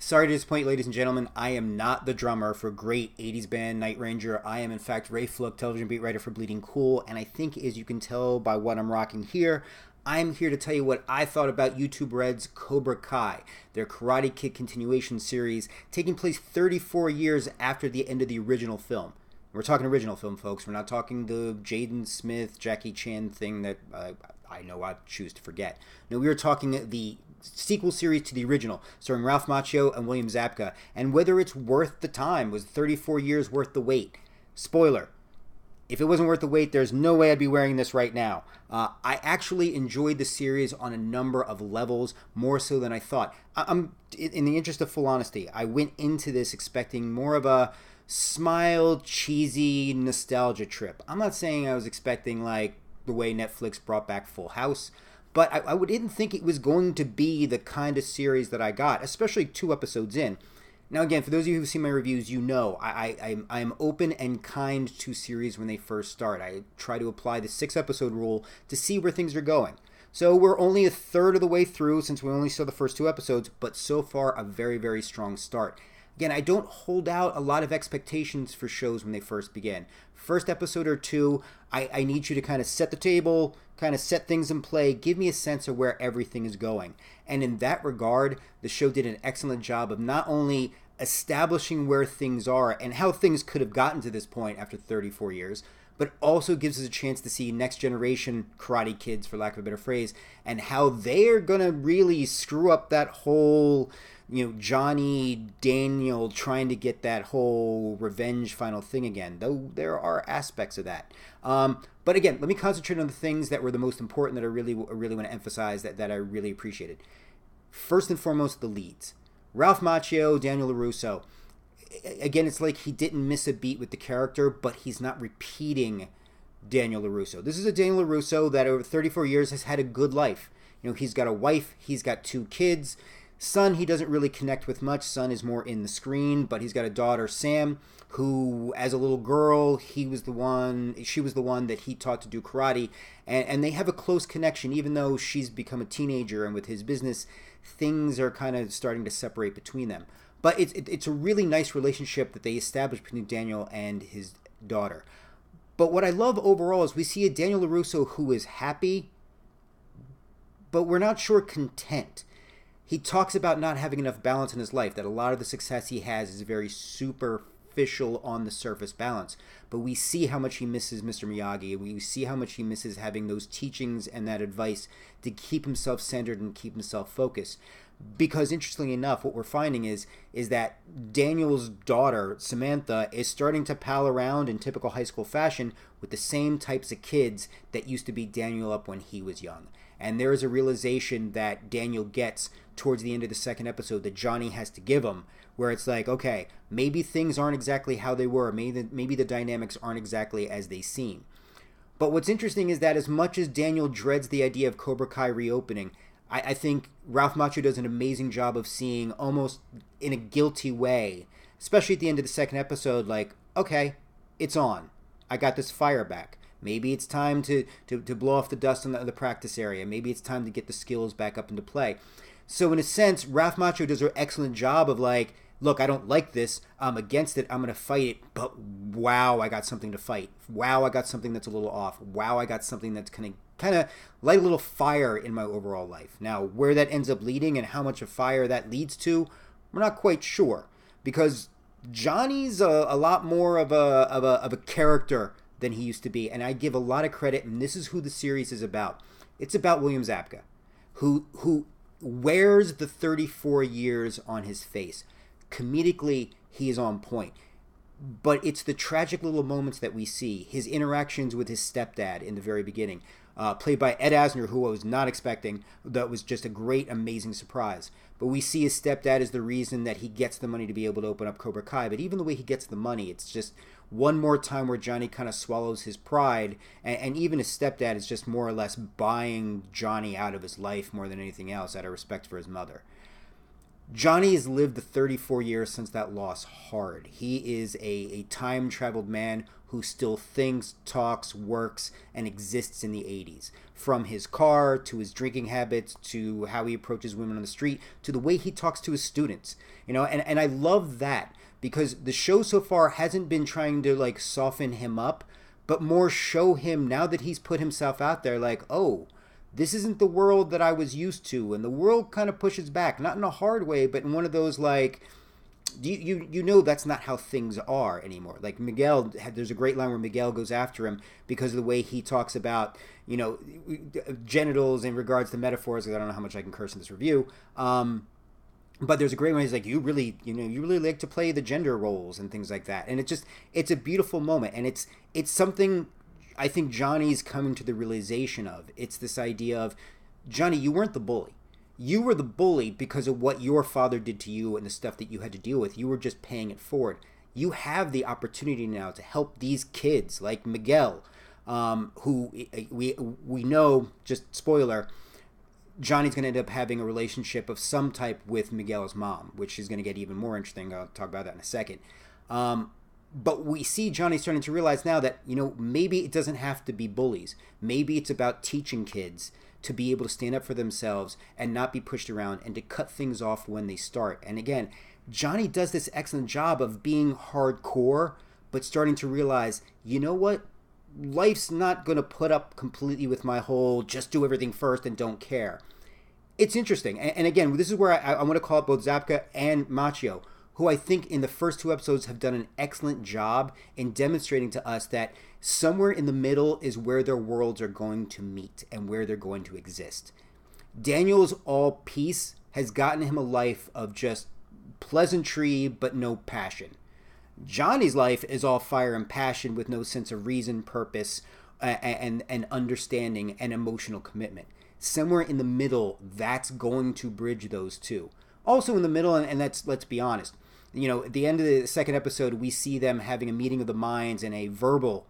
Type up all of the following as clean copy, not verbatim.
Sorry to disappoint you, ladies and gentlemen. I am not the drummer for great 80s band Night Ranger. I am, in fact, Ray Flook, television beat writer for Bleeding Cool. And I think, as you can tell by what I'm rocking here, I'm here to tell you what I thought about YouTube Red's Cobra Kai, their Karate Kid continuation series, taking place 34 years after the end of the original film. We're talking original film, folks. We're not talking the Jaden Smith, Jackie Chan thing that I know I choose to forget. No, we were talking the sequel series to the original, starring Ralph Macchio and William Zabka, and whether it's worth the time. Was 34 years worth the wait? Spoiler. If it wasn't worth the wait, there's no way I'd be wearing this right now. I actually enjoyed the series on a number of levels, more so than I thought. I'm in the interest of full honesty, I went into this expecting more of a smile, cheesy nostalgia trip. I'm not saying I was expecting like the way Netflix brought back Full House, but I didn't think it was going to be the kind of series that I got, especially 2 episodes in. Now, again, for those of you who've seen my reviews, you know I'm open and kind to series when they first start. I try to apply the 6-episode rule to see where things are going. So we're only a third of the way through since we only saw the first 2 episodes, but so far a very, very strong start. Again, I don't hold out a lot of expectations for shows when they first begin. First episode or 2, I need you to kind of set the table, kind of set things in play, give me a sense of where everything is going. And in that regard, the show did an excellent job of not only establishing where things are and how things could have gotten to this point after 34 years, but also gives us a chance to see next generation Karate Kids, for lack of a better phrase, and how they're going to really screw up that whole, Johnny, Daniel trying to get that whole revenge final thing again, though there are aspects of that. But again, let me concentrate on the things that were the most important that I really want to emphasize that I really appreciated. First and foremost, the leads. Ralph Macchio, Daniel LaRusso. Again, it's like he didn't miss a beat with the character, but he's not repeating Daniel LaRusso. This is a Daniel LaRusso that over 34 years has had a good life. He's got a wife, he's got 2 kids. Son, he doesn't really connect with much. Son is more in the screen, but he's got a daughter, Sam, who, as a little girl, she was the one that he taught to do karate, and they have a close connection, even though she's become a teenager, and with his business, things are kind of starting to separate between them. But it's a really nice relationship that they established between Daniel and his daughter. But what I love overall is we see a Daniel LaRusso who is happy, but we're not sure content. He talks about not having enough balance in his life, that a lot of the success he has is very superficial on the surface balance. But we see how much he misses Mr. Miyagi. We see how much he misses having those teachings and that advice to keep himself centered and keep himself focused. Because interestingly enough, what we're finding is that Daniel's daughter, Samantha, is starting to pal around in typical high school fashion with the same types of kids that used to beat Daniel up when he was young. And there is a realization that Daniel gets towards the end of the 2nd episode that Johnny has to give him, where it's like, okay, maybe things aren't exactly how they were. Maybe the dynamics aren't exactly as they seem. But what's interesting is that as much as Daniel dreads the idea of Cobra Kai reopening, I think Ralph Macchio does an amazing job of seeing, almost in a guilty way, especially at the end of the 2nd episode, like, okay, it's on. I got this fire back. Maybe it's time to blow off the dust in the practice area. Maybe it's time to get the skills back up into play. So in a sense, Ralph Macchio does an excellent job of like, look, I don't like this. I'm against it. I'm going to fight it. But wow, I got something to fight. Wow, I got something that's a little off. Wow, I got something that's kind of light a little fire in my overall life. Now, where that ends up leading and how much of fire that leads to, we're not quite sure. Because Johnny's a lot more of a character than he used to be. And I give a lot of credit, and this is who the series is about. It's about William Zabka, who wears the 34 years on his face. Comedically, he is on point. But it's the tragic little moments that we see. His interactions with his stepdad in the very beginning, played by Ed Asner, who I was not expecting. That was just a great, amazing surprise. But we see his stepdad as the reason that he gets the money to be able to open up Cobra Kai. But even the way he gets the money, it's just one more time where Johnny kind of swallows his pride. And even his stepdad is just more or less buying Johnny out of his life more than anything else out of respect for his mother. Johnny has lived the 34 years since that loss hard. He is a time-traveled man who still thinks, talks, works, and exists in the 80s. From his car, to his drinking habits, to how he approaches women on the street, to the way he talks to his students. You know, and I love that, because the show so far hasn't been trying to, like, soften him up, but more show him, now that he's put himself out there, like, oh, this isn't the world that I was used to. And the world kind of pushes back, not in a hard way, but in one of those, like, you know that's not how things are anymore. Like Miguel, there's a great line where Miguel goes after him because of the way he talks about, you know, genitals in regards to metaphors. I don't know how much I can curse in this review. But there's a great one. He's like, you really like to play the gender roles and things like that. And it's a beautiful moment. And it's something I think Johnny's coming to the realization of. It's this idea of, Johnny, you weren't the bully. You were the bully because of what your father did to you and the stuff that you had to deal with. You were just paying it forward. You have the opportunity now to help these kids like Miguel, who we know, just spoiler, Johnny's going to end up having a relationship of some type with Miguel's mom, which is going to get even more interesting. I'll talk about that in a second. But we see Johnny starting to realize now that, you know, maybe it doesn't have to be bullies. Maybe it's about teaching kids to be able to stand up for themselves and not be pushed around, and to cut things off when they start. And again, Johnny does this excellent job of being hardcore, but starting to realize, you know what? Life's not going to put up completely with my whole just do everything first and don't care. It's interesting. And again, this is where I want to call out both Zabka and Macchio, who I think in the first 2 episodes have done an excellent job in demonstrating to us that somewhere in the middle is where their worlds are going to meet and where they're going to exist. Daniel's all peace has gotten him a life of just pleasantry but no passion. Johnny's life is all fire and passion with no sense of reason, purpose, and understanding and emotional commitment. Somewhere in the middle, that's going to bridge those two. Also in the middle, and let's be honest, you know, at the end of the second episode, we see them having a meeting of the minds and a verbal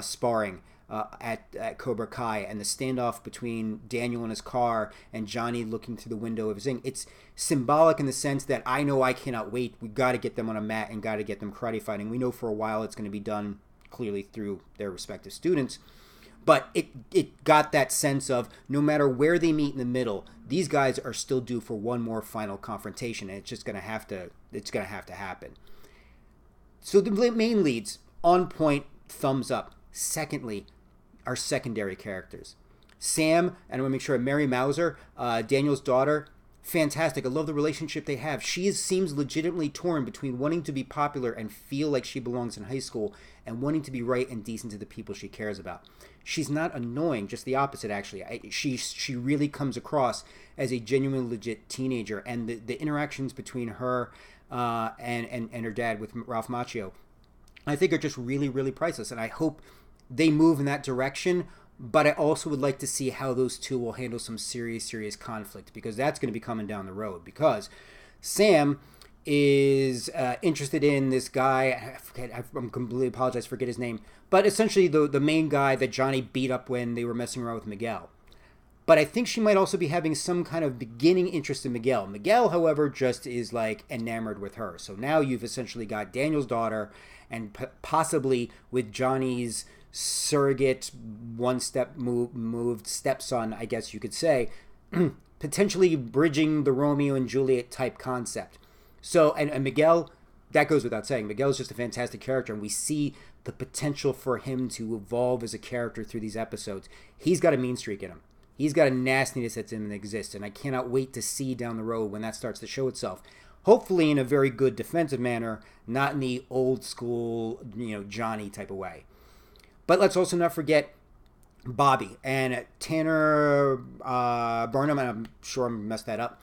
sparring at Cobra Kai, and the standoff between Daniel in his car and Johnny looking through the window of his thing. It's symbolic in the sense that I know I cannot wait. We got to get them on a mat and got to get them karate fighting. We know for a while it's going to be done clearly through their respective students. But it got that sense of no matter where they meet in the middle, these guys are still due for one more final confrontation, and it's just gonna have to happen. So the main leads, on point, thumbs up. Secondly, our secondary characters. Sam, and I want to make sure, Mary Mauser, Daniel's daughter, fantastic. I love the relationship they have. She seems legitimately torn between wanting to be popular and feel like she belongs in high school, and wanting to be right and decent to the people she cares about. She's not annoying, just the opposite, actually. She really comes across as a genuine, legit teenager, and the interactions between her and her dad with Ralph Macchio, I think, are just really, really priceless, and I hope they move in that direction. But I also would like to see how those two will handle some serious conflict, because that's going to be coming down the road. Because Sam is interested in this guy. I'm completely apologize, forget his name. But essentially the main guy that Johnny beat up when they were messing around with Miguel. But I think she might also be having some kind of beginning interest in Miguel. Miguel, however, just is like enamored with her. So now you've essentially got Daniel's daughter, and possibly with Johnny's surrogate one-step moved stepson, I guess you could say, potentially bridging the Romeo and Juliet type concept. So, and Miguel, that goes without saying, Miguel's just a fantastic character, and we see the potential for him to evolve as a character through these episodes. He's got a mean streak in him. He's got a nastiness that's in him that exists, and I cannot wait to see down the road when that starts to show itself. Hopefully in a very good defensive manner, not in the old school, Johnny type of way. But let's also not forget Bobby and Tanner Burnham, and I'm sure I messed that up.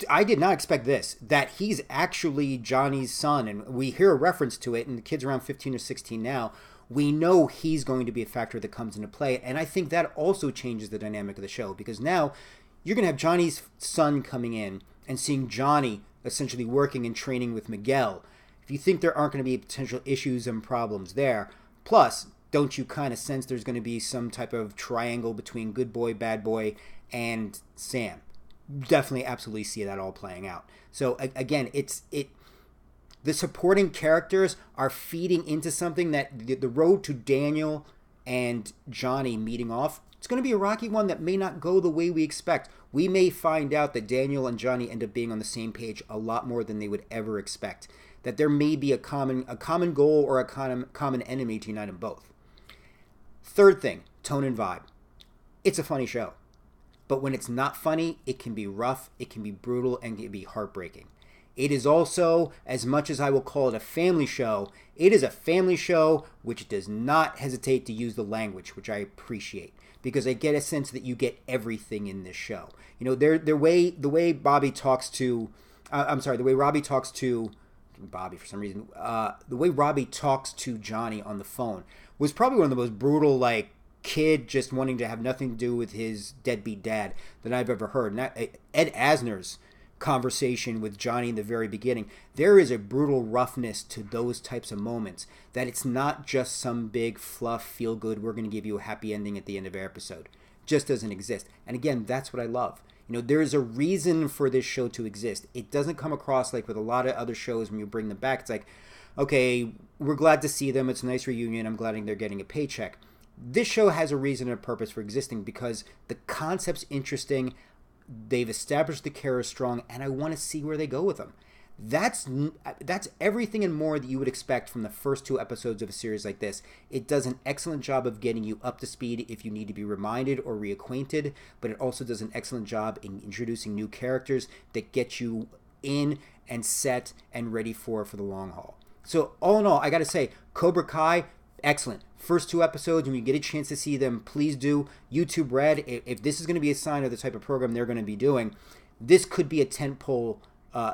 I did not expect this, that he's actually Johnny's son, and we hear a reference to it, and the kid's around 15 or 16 now. We know he's going to be a factor that comes into play, and I think that also changes the dynamic of the show, because now you're going to have Johnny's son coming in and seeing Johnny essentially working and training with Miguel. If you think there aren't going to be potential issues and problems there, plus, don't you kind of sense there's going to be some type of triangle between good boy, bad boy, and Sam? definitely absolutely see that all playing out. So again, the supporting characters are feeding into something that the road to Daniel and Johnny meeting off, it's going to be a rocky one that may not go the way we expect. We may find out that Daniel and Johnny end up being on the same page a lot more than they would ever expect. That there may be a common goal or a common enemy to unite them both. Third thing, tone and vibe. It's a funny show. But when it's not funny, it can be rough, it can be brutal, and it can be heartbreaking. It is also, as much as I will call it a family show, it is a family show which does not hesitate to use the language, which I appreciate, because I get a sense that you get everything in this show. You know, the way Robbie talks to Bobby for some reason, the way Robbie talks to Johnny on the phone was probably one of the most brutal, like, kid just wanting to have nothing to do with his deadbeat dad that I've ever heard. And Ed Asner's conversation with Johnny in the very beginning, there is a brutal roughness to those types of moments, that it's not just some big fluff, feel good, we're going to give you a happy ending at the end of every episode. Just doesn't exist. And again, that's what I love. You know, there's a reason for this show to exist. It doesn't come across like with a lot of other shows when you bring them back, it's like, okay, we're glad to see them, it's a nice reunion, I'm glad they're getting a paycheck. This show has a reason and a purpose for existing because the concept's interesting, they've established the characters strong, and I want to see where they go with them. That's everything and more that you would expect from the first 2 episodes of a series like this. It does an excellent job of getting you up to speed if you need to be reminded or reacquainted, but it also does an excellent job in introducing new characters that get you in and set and ready for the long haul. So all in all, I got to say, Cobra Kai, excellent. First 2 episodes, when you get a chance to see them, please do. YouTube Red, if this is going to be a sign of the type of program they're going to be doing, this could be a tentpole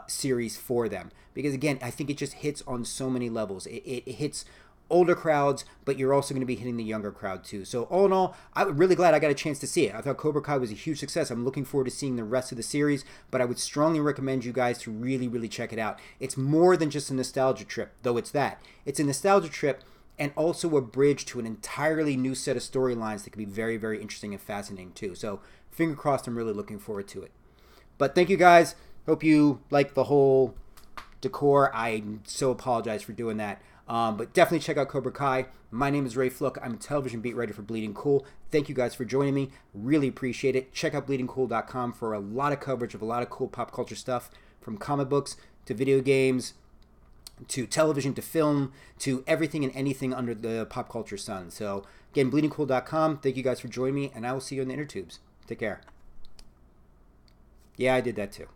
series for them. Because again, I think it just hits on so many levels. It hits older crowds, but you're also going to be hitting the younger crowd too. So all in all, I'm really glad I got a chance to see it. I thought Cobra Kai was a huge success. I'm looking forward to seeing the rest of the series, but I would strongly recommend you guys to really, really check it out. It's more than just a nostalgia trip, though it's that. It's a nostalgia trip and also a bridge to an entirely new set of storylines that could be very, very interesting and fascinating too. So finger crossed, I'm really looking forward to it. But thank you guys. Hope you like the whole decor. I so apologize for doing that. But definitely check out Cobra Kai. My name is Ray Flook. I'm a television beat writer for Bleeding Cool. Thank you guys for joining me. Really appreciate it. Check out bleedingcool.com for a lot of coverage of a lot of cool pop culture stuff, from comic books to video games to television to film to everything and anything under the pop culture sun. So again, bleedingcool.com. Thank you guys for joining me, and I will see you in the inner tubes. Take care. Yeah, I did that too.